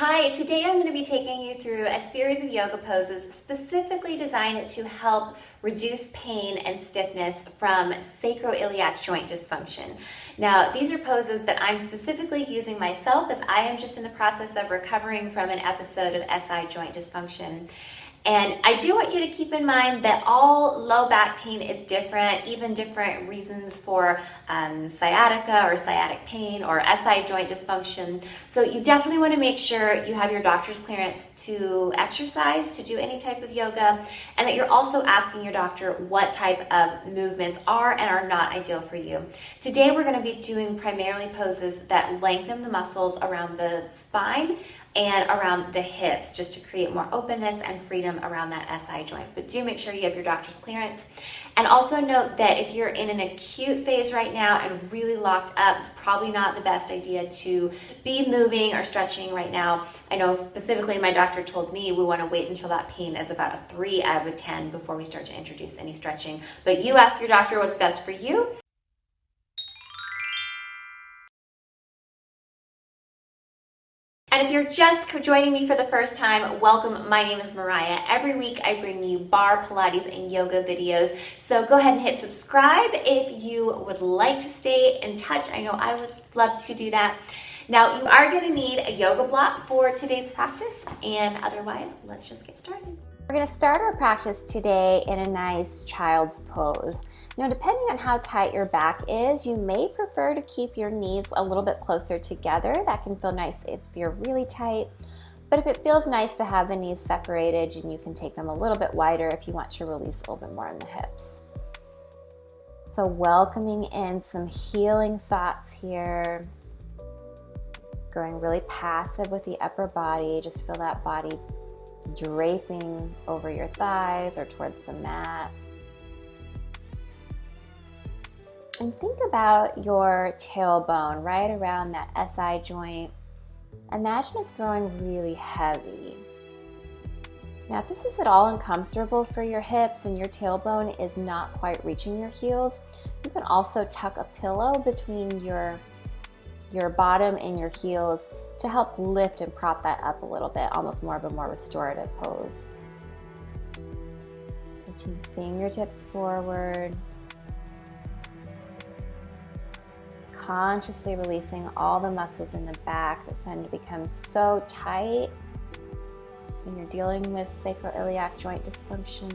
Hi, today I'm going to be taking you through a series of yoga poses specifically designed to help reduce pain and stiffness from sacroiliac joint dysfunction. Now, these are poses that I'm specifically using myself as I am just in the process of recovering from an episode of SI joint dysfunction. And I do want you to keep in mind that all low back pain is different, even different reasons for sciatica or sciatic pain or SI joint dysfunction. So you definitely want to make sure you have your doctor's clearance to exercise, to do any type of yoga, and that you're also asking your doctor what type of movements are and are not ideal for you. Today we're going to be doing primarily poses that lengthen the muscles around the spine and around the hips, just to create more openness and freedom around that SI joint. But do make sure you have your doctor's clearance. And also note that if you're in an acute phase right now and really locked up, it's probably not the best idea to be moving or stretching right now. I know specifically my doctor told me we want to wait until that pain is about a 3 out of 10 before we start to introduce any stretching. But you ask your doctor what's best for you. And if you're just joining me for the first time, welcome. My name is Mariah. Every week I bring you barre, Pilates, and yoga videos. So go ahead and hit subscribe if you would like to stay in touch. I know I would love to do that. Now, you are going to need a yoga block for today's practice, and otherwise, let's just get started. We're going to start our practice today in a nice child's pose. Now, depending on how tight your back is, you may prefer to keep your knees a little bit closer together. That can feel nice if you're really tight. But if it feels nice to have the knees separated, and you can take them a little bit wider if you want to release a little bit more in the hips. So welcoming in some healing thoughts here. Going really passive with the upper body. Just feel that body draping over your thighs or towards the mat. And think about your tailbone right around that SI joint. Imagine it's growing really heavy. Now, if this is at all uncomfortable for your hips and your tailbone is not quite reaching your heels, you can also tuck a pillow between your bottom and your heels to help lift and prop that up a little bit, almost more of a more restorative pose. Reaching fingertips forward. Consciously releasing all the muscles in the back that tend to become so tight when you're dealing with sacroiliac joint dysfunction.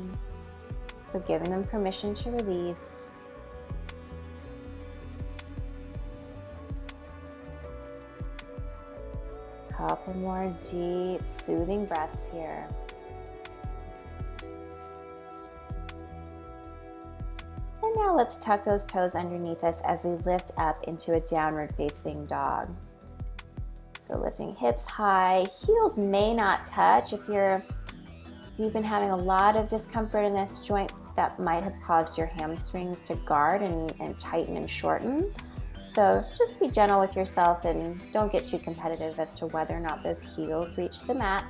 So giving them permission to release. Couple more deep, soothing breaths here. And now let's tuck those toes underneath us as we lift up into a downward facing dog. So lifting hips high, heels may not touch. If you've been having a lot of discomfort in this joint, that might have caused your hamstrings to guard and tighten and shorten. So just be gentle with yourself and don't get too competitive as to whether or not those heels reach the mat.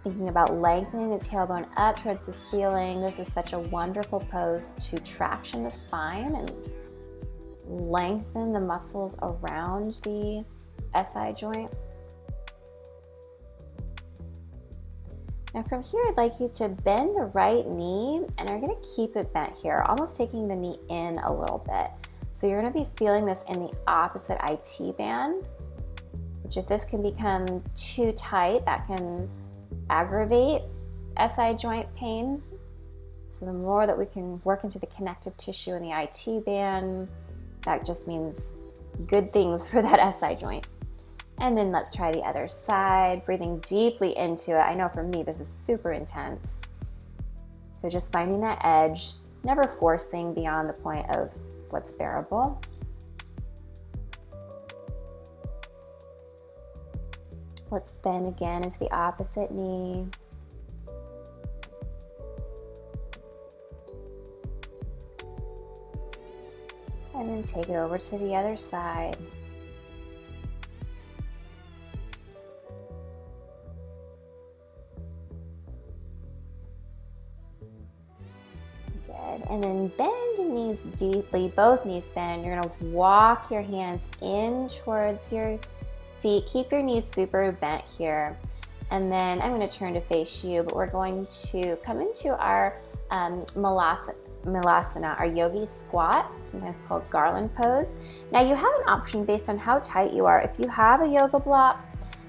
Thinking about lengthening the tailbone up towards the ceiling. This is such a wonderful pose to traction the spine and lengthen the muscles around the SI joint. Now from here, I'd like you to bend the right knee, and you're going to keep it bent here, almost taking the knee in a little bit. So you're going to be feeling this in the opposite IT band, which if this can become too tight, that can aggravate SI joint pain. So the more that we can work into the connective tissue in the IT band, that just means good things for that SI joint. And then let's try the other side, breathing deeply into it. I know for me, this is super intense. So just finding that edge, never forcing beyond the point of what's bearable. Let's bend again into the opposite knee. And then take it over to the other side. Good. And then bend your knees deeply, both knees bend. You're going to walk your hands in towards your feet. Keep your knees super bent here. And then I'm going to turn to face you, but we're going to come into our Malasana, our yogi squat, sometimes called Garland pose. Now you have an option based on how tight you are. If you have a yoga block,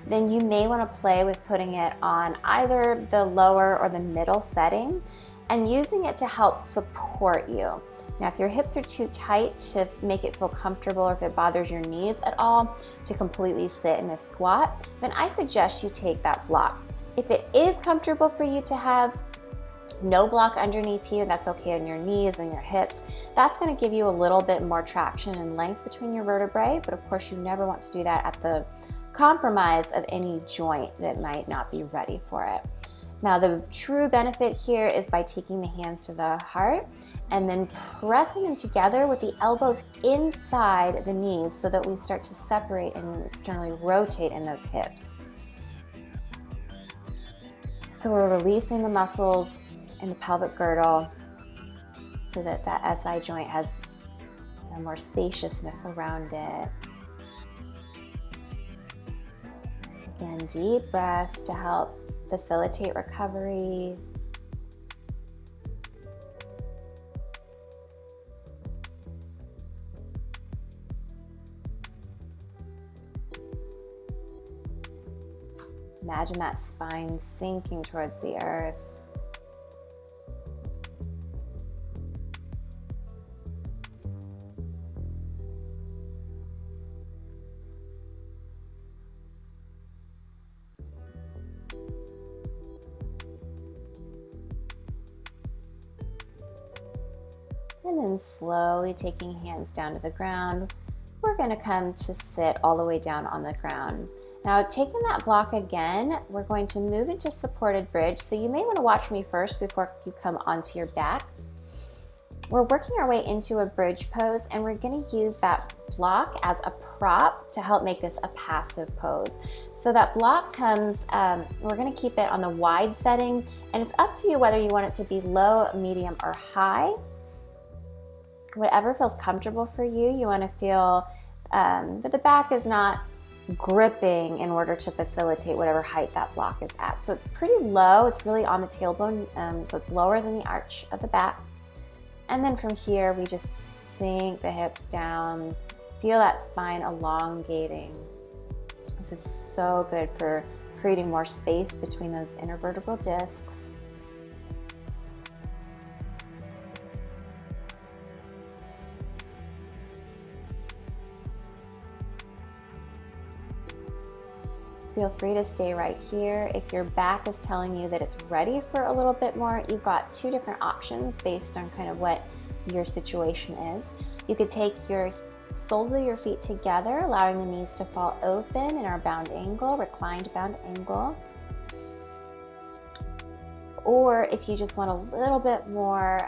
then you may want to play with putting it on either the lower or the middle setting and using it to help support you. Now, if your hips are too tight to make it feel comfortable, or if it bothers your knees at all to completely sit in a squat, then I suggest you take that block. If it is comfortable for you to have no block underneath you, that's okay on your knees and your hips. That's going to give you a little bit more traction and length between your vertebrae, but of course you never want to do that at the compromise of any joint that might not be ready for it. Now, the true benefit here is by taking the hands to the heart and then pressing them together with the elbows inside the knees so that we start to separate and externally rotate in those hips. So we're releasing the muscles in the pelvic girdle so that that SI joint has more spaciousness around it. Again, deep breaths to help facilitate recovery. Imagine that spine sinking towards the earth. And then slowly taking hands down to the ground, we're going to come to sit all the way down on the ground. Now, taking that block again, we're going to move into supported bridge. So you may want to watch me first before you come onto your back. We're working our way into a bridge pose, and we're going to use that block as a prop to help make this a passive pose. So that block comes, we're going to keep it on the wide setting, and it's up to you whether you want it to be low, medium, or high. Whatever feels comfortable for you. You want to feel that the back is not gripping in order to facilitate whatever height that block is at. So it's pretty low, it's really on the tailbone, so it's lower than the arch of the back. And then from here, we just sink the hips down, feel that spine elongating. This is so good for creating more space between those intervertebral discs. Feel free to stay right here. If your back is telling you that it's ready for a little bit more, you've got two different options based on kind of what your situation is. You could take your soles of your feet together, allowing the knees to fall open in our bound angle, reclined bound angle. Or if you just want a little bit more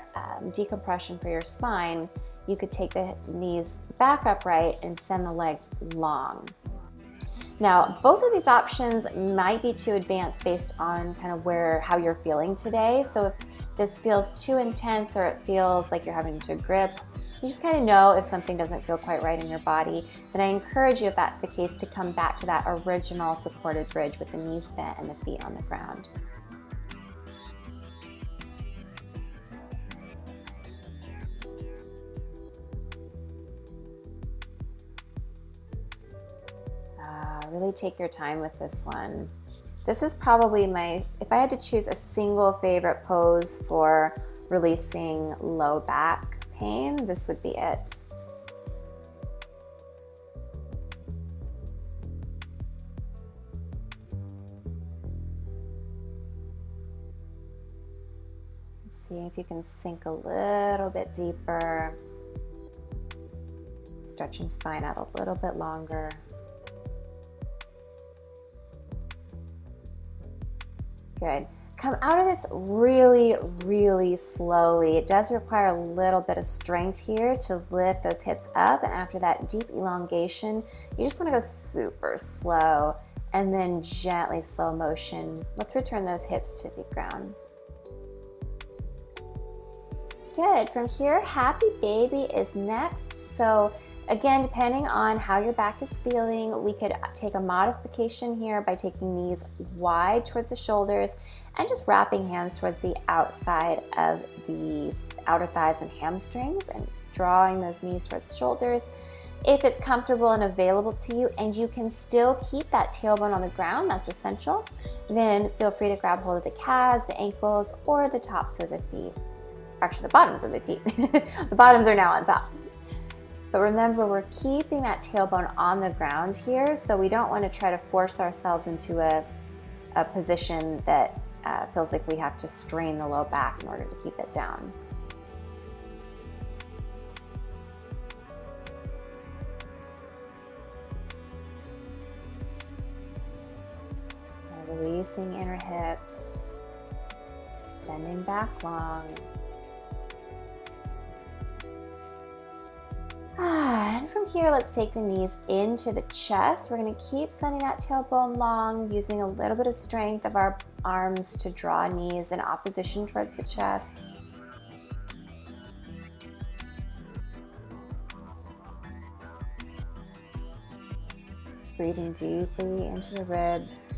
decompression for your spine, you could take the knees back upright and send the legs long. Now, both of these options might be too advanced based on kind of how you're feeling today. So if this feels too intense or it feels like you're having to grip, you just kind of know if something doesn't feel quite right in your body. Then I encourage you, if that's the case, to come back to that original supported bridge with the knees bent and the feet on the ground. Really take your time with this one. This is probably if I had to choose a single favorite pose for releasing low back pain, this would be it. See if you can sink a little bit deeper, stretching spine out a little bit longer. Good. Come out of this really, really slowly. It does require a little bit of strength here to lift those hips up, and after that deep elongation, you just want to go super slow and then gently slow motion. Let's return those hips to the ground. Good. From here, happy baby is next. So Again, depending on how your back is feeling, we could take a modification here by taking knees wide towards the shoulders and just wrapping hands towards the outside of the outer thighs and hamstrings and drawing those knees towards shoulders. If it's comfortable and available to you and you can still keep that tailbone on the ground, that's essential, then feel free to grab hold of the calves, the ankles, or the tops of the feet. Actually, the bottoms of the feet. The bottoms are now on top. But remember, we're keeping that tailbone on the ground here, so we don't want to try to force ourselves into a position that feels like we have to strain the low back in order to keep it down. And releasing inner hips, sending back long. And from here, let's take the knees into the chest. We're going to keep sending that tailbone long, using a little bit of strength of our arms to draw knees in opposition towards the chest. Breathing deeply into the ribs.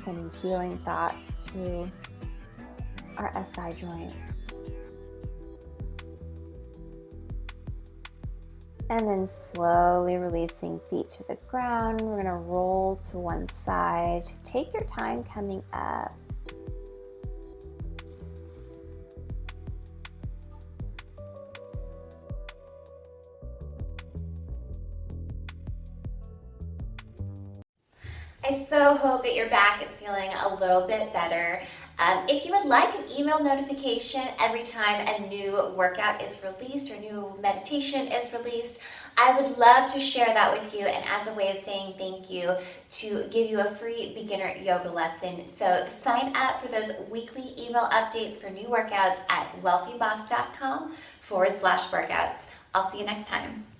Sending healing thoughts to our SI joint. And then slowly releasing feet to the ground. We're going to roll to one side. Take your time coming up. I so hope that your back is feeling a little bit better. If you would like an email notification every time a new workout is released or new meditation is released, I would love to share that with you, and as a way of saying thank you, to give you a free beginner yoga lesson. So sign up for those weekly email updates for new workouts at wealthyboss.com/workouts. I'll see you next time.